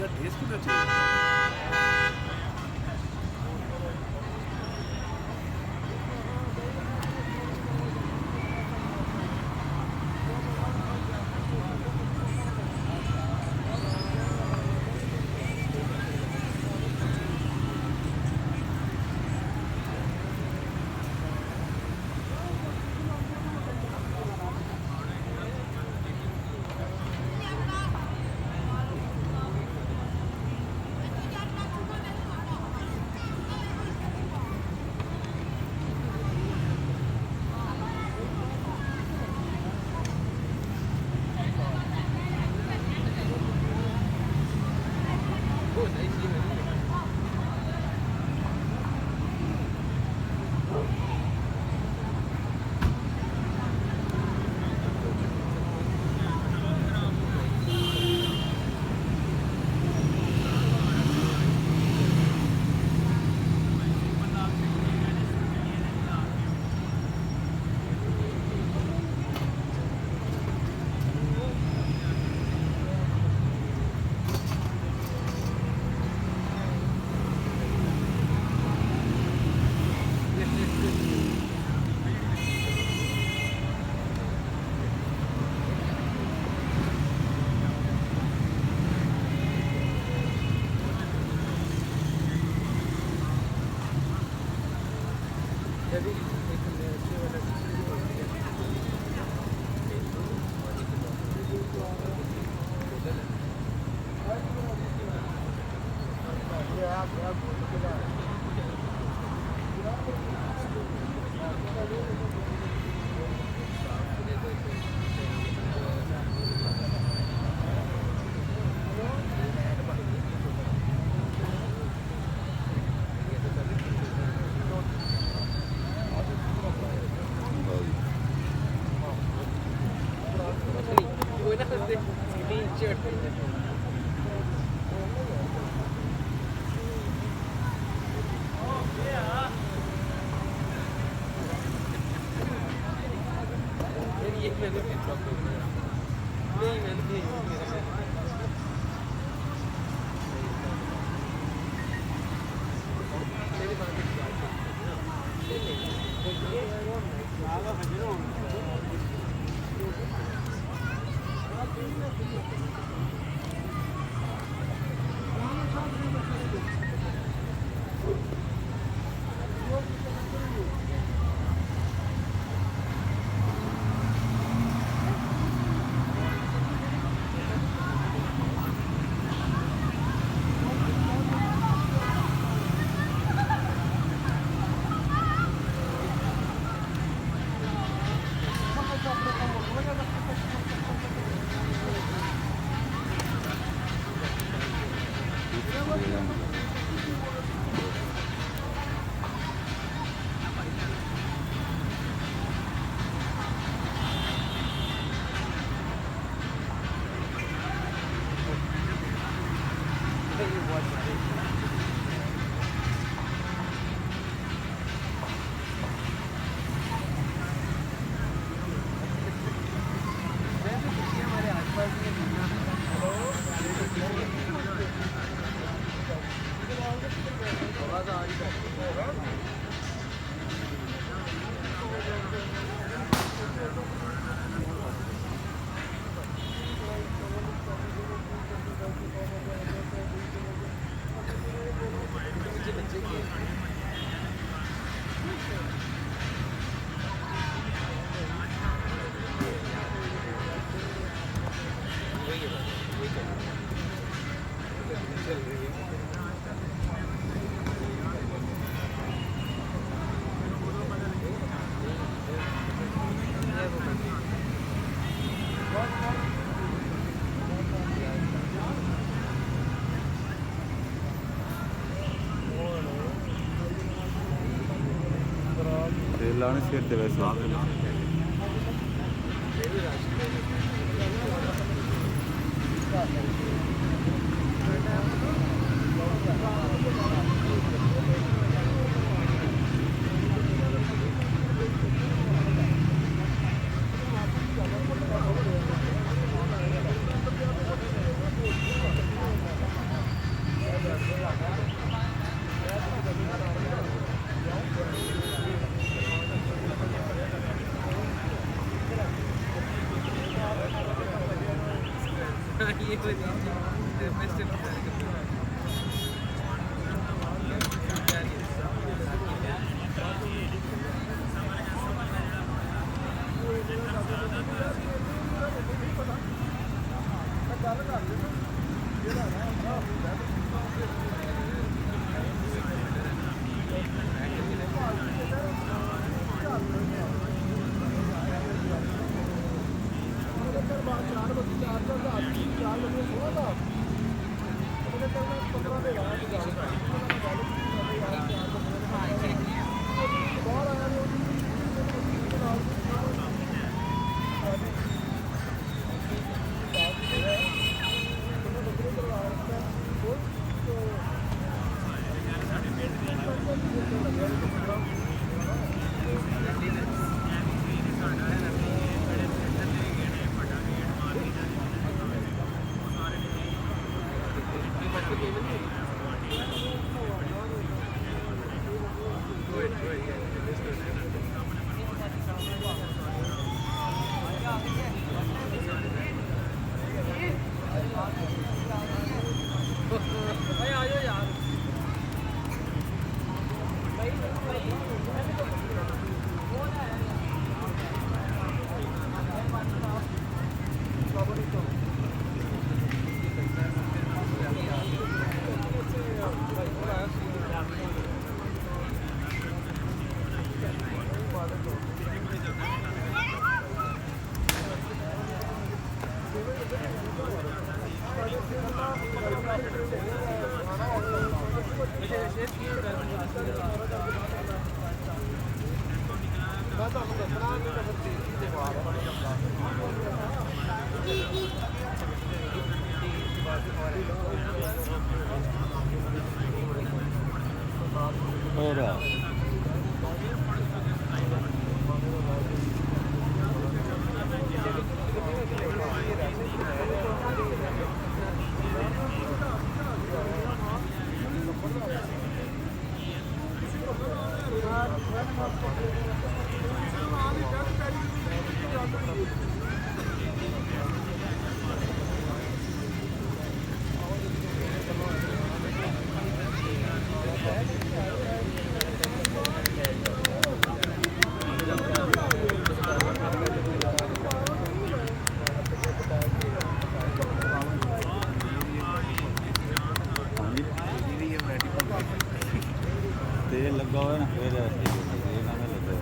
या टेस्ट कितना चाहिए। Allah'ını seversen. ये बेस्ट Ora. तेल लगा हुआ है ना फिर ये ना लगा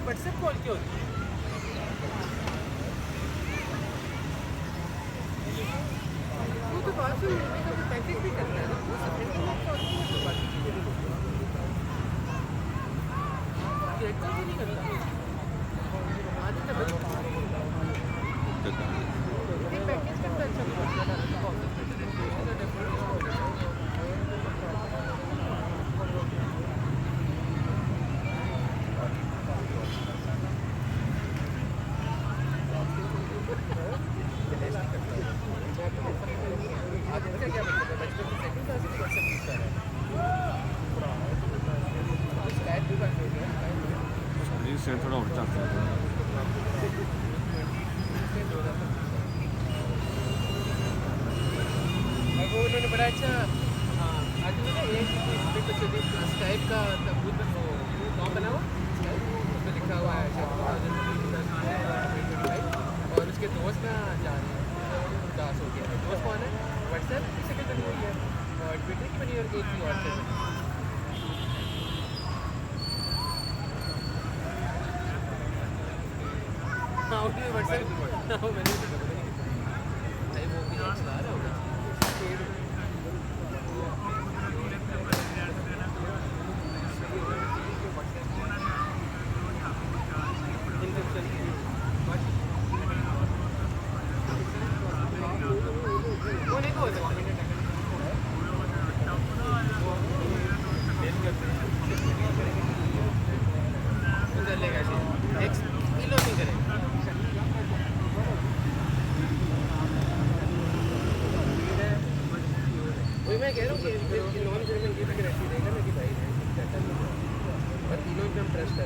व्हाट्सएप कॉल क्यों होती है? वो तो बात सुन लेने का तो पैकेज भी करना है ना, वो सेकंड का तो बाकी चीजें तो नहीं करता आज तक ये पैकेज करता से थोड़ा उड़ जाता है। अच्छा आज मैंने एक स्काइप का तबूत फॉर्म बना हुआ स्काइप उसमें लिखा हुआ है 2025 और उसके दोस्त ना जान उदास हो गया है। दोस्त कौन है? व्हाट्सएप की सेकंड बनी हुई है और ट्विटर की बनी और एक की और से हाँ उसमें व्हाट्सएप हाँ मैंने भाई वो भी चला रहा होगा वो नहीं तो उधर लेगा एक्स किलो नहीं करेगा वही मैं कह रहा हूँ कि नॉन जर्मन ये तक रहती रहेगा ना कि भाई और तीनों एकदम ट्रस्ट है